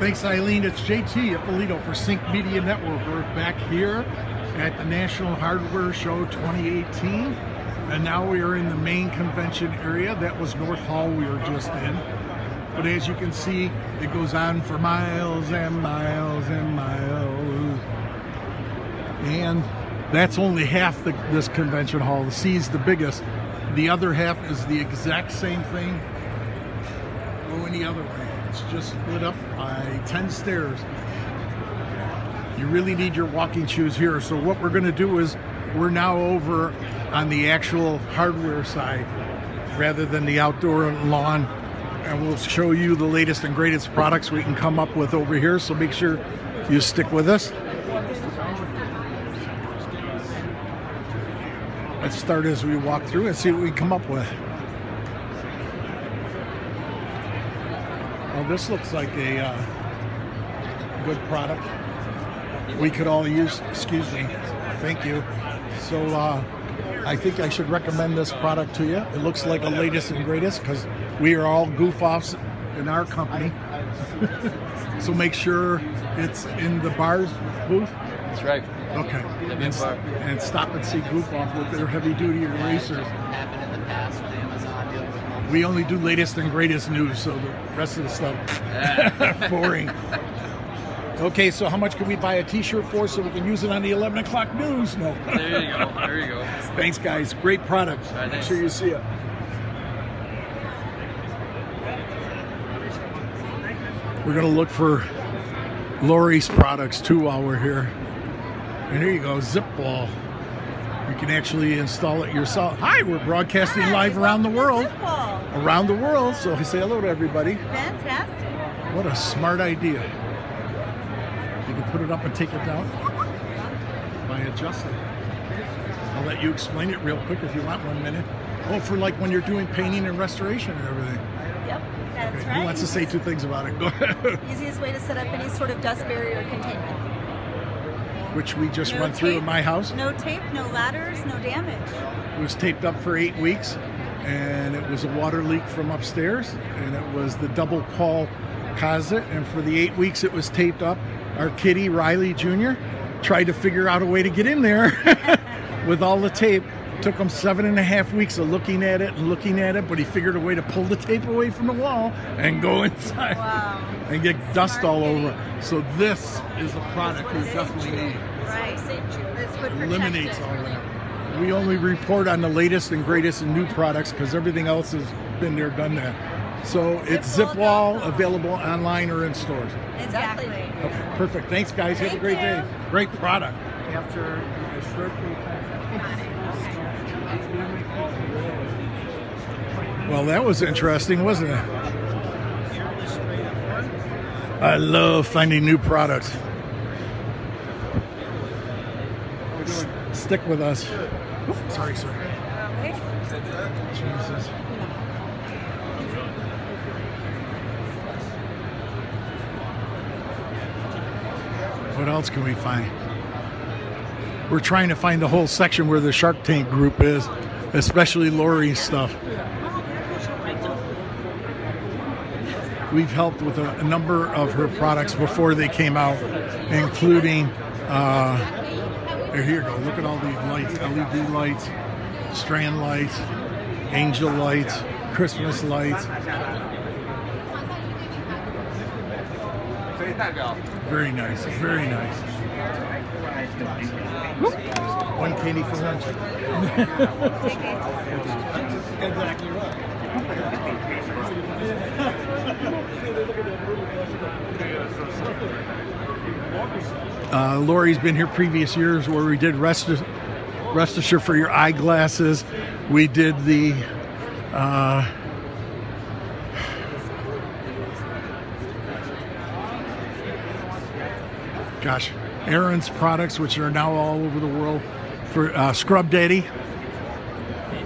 Thanks, Eileen. It's JT Ippolito for Sync Media Network. We're back here at the National Hardware Show 2018, and now we are in the main convention area. That was North Hall we were just in. But as you can see, it goes on for miles and miles and miles. And that's only half this convention hall. The C is the biggest. The other half is the exact same thing going the other way. It's just split up by 10 stairs. You really need your walking shoes here. So what we're going to do is we're now over on the actual hardware side rather than the outdoor lawn. And we'll show you the latest and greatest products we can come up with over here. So make sure you stick with us. Let's start as we walk through and see what we come up with. Well, this looks like a good product we could all use. Excuse me. Thank you. So I think I should recommend this product to you. It looks like the latest and greatest because we are all goof-offs in our company. So make sure it's in the bar's booth. That's right. Okay. And stop and see Goof Off with their heavy-duty erasers. We only do latest and greatest news, so the rest of the stuff, boring. Okay, so how much can we buy a T-shirt for so we can use it on the 11 o'clock news? No. There you go. There you go. Thanks, guys. Great product. Right, Make sure you see it. We're going to look for Lori's products, too, while we're here. And here you go, Zip Wall. You can actually install it yourself. Hi, we're broadcasting live around the world. Around the world, so say hello to everybody. Fantastic. What a smart idea. You can put it up and take it down by adjusting. I'll let you explain it real quick if you want 1 minute. Oh, for like when you're doing painting and restoration and everything. Yep, that's Okay, right. who wants to say 2 things about it? Go ahead. Easiest way to set up any sort of dust barrier containment. Which we just No went through tape, in my house. No tape, no ladders, no damage. It was taped up for 8 weeks, and it was a water leak from upstairs, and it was the double call closet, and for the 8 weeks it was taped up. Our kitty, Riley Jr., tried to figure out a way to get in there with all the tape. Took him 7.5 weeks of looking at it, but he figured a way to pull the tape away from the wall and go inside. Wow. And get dust all over. So this is a product we definitely need. Right. This would protect Eliminates it. all that. We only report on the latest and greatest and new products because everything else has been there, done that. So it's Zip Wall, available online or in stores. Exactly. Okay, perfect. Thanks, guys. Have a great day. Great product. After a short Well, that was interesting, wasn't it? I love finding new products. Stick with us. Oops, sorry, sir. Jesus. What else can we find? We're trying to find the whole section where the Shark Tank group is, especially Lori's stuff. We've helped with a number of her products before they came out, including, here you go, look at all these lights, LED lights, strand lights, angel lights, Christmas lights. Very nice, very nice. Whoop. 1 candy for lunch. Exactly right. Lori's been here previous years where we did rest assure for your eyeglasses. We did the Aaron's products, which are now all over the world, for Scrub Daddy.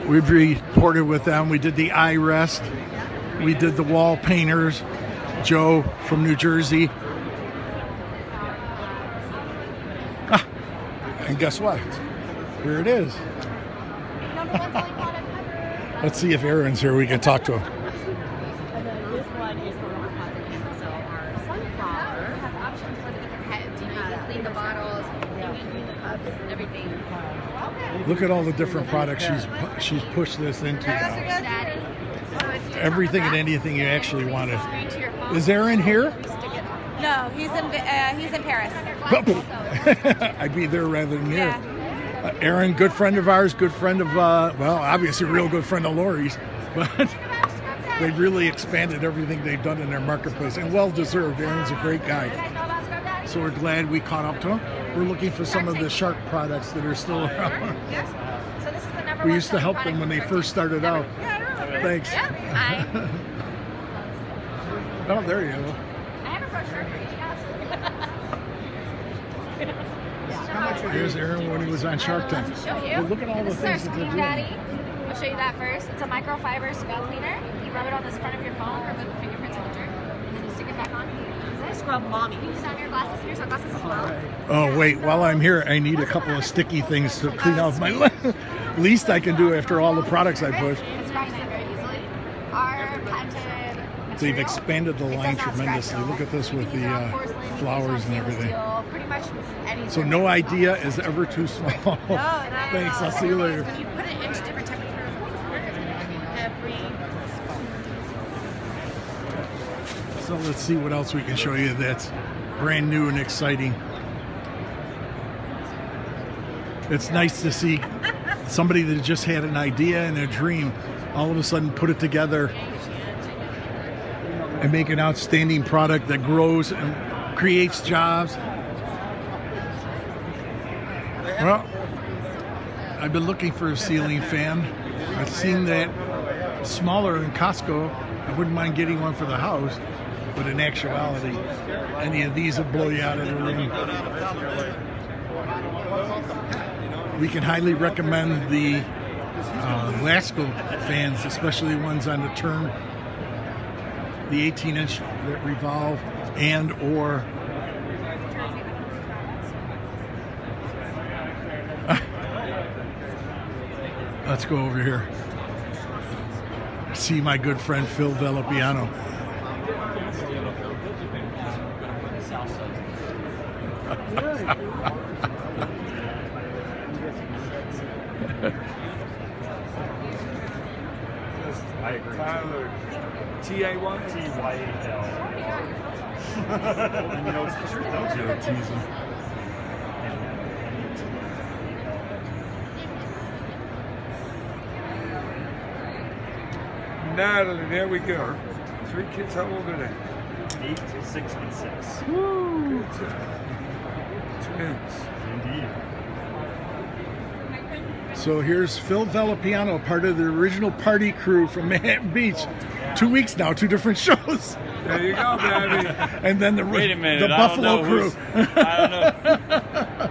We've reported with them. We did the eye rest. We did the wall painters. Joe from New Jersey. And guess what? Here it is. Let's see if Aaron's here. We can talk to him. This one is for our so our sunflower Look at all the different products she's pushed this into now. Everything and anything you actually wanted. Is Aaron here? No, he's in Paris. I'd be there rather than here. Aaron, good friend of ours, good friend of, well, obviously a real good friend of Lori's, but they've really expanded everything they've done in their marketplace, and well-deserved. Aaron's a great guy. So we're glad we caught up to him. We're looking for some of the Shark products that are still around. We used to help them when they first started out. Thanks. Oh, there you go. Here's Aaron when he was on Shark Tank. Well, look at all the things that they're doing. I'll show you that first. It's a microfiber scrub cleaner. You rub it on the front of your phone, remove the fingerprint filter, and then you stick it back on. Scrub mommy. You use it on your glasses and your sunglasses as well. Oh wait, while I'm here, I need a couple of sticky things to clean off my least I can do after all the products I push. It's scratching very easily. Our patented. They've expanded the line tremendously. Look at this with the flowers and everything. Pretty much anything. So no idea is ever too small. Thanks, I'll see you later. You put it into different temperatures. So let's see what else we can show you that's brand new and exciting. It's nice to see somebody that just had an idea and a dream all of a sudden put it together and make an outstanding product that grows and creates jobs. Well, I've been looking for a ceiling fan. I've seen that smaller in Costco. I wouldn't mind getting one for the house, but in actuality, any of these will blow you out of the room. We can highly recommend the Lasco fans, especially ones on the turn, the 18-inch that revolve and or let's go over here. See my good friend Phil Villapiano. I agree. Tyler, T-A-Y? T-Y-A-L. You know, it's true. Yeah, teasing. Natalie, there we go. 3 kids, how old are they? 8, 6, and 6. Woo! Good job. Twins. Indeed. So here's Phil Villapiano, part of the original party crew from Manhattan Beach. 2 weeks now, 2 different shows. There you go, baby. And then the Wait a minute, the Buffalo crew. I don't know.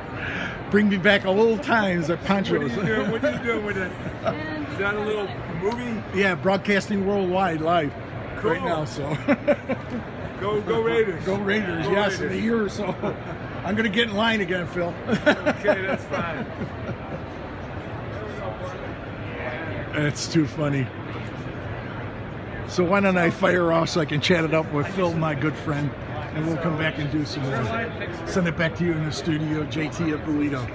Bring me back old times at Ponchos. What are you doing with it? Is that a little movie? Yeah, broadcasting worldwide live Cool. right now. So Go Raiders. Go Raiders, Go yes, Raiders. in a year or so. I'm going to get in line again, Phil. Okay, that's fine. It's too funny. So why don't I fire off so I can chat it up with Phil, my good friend, and we'll come back and do some more. Send it back to you in the studio, JT at Bolito.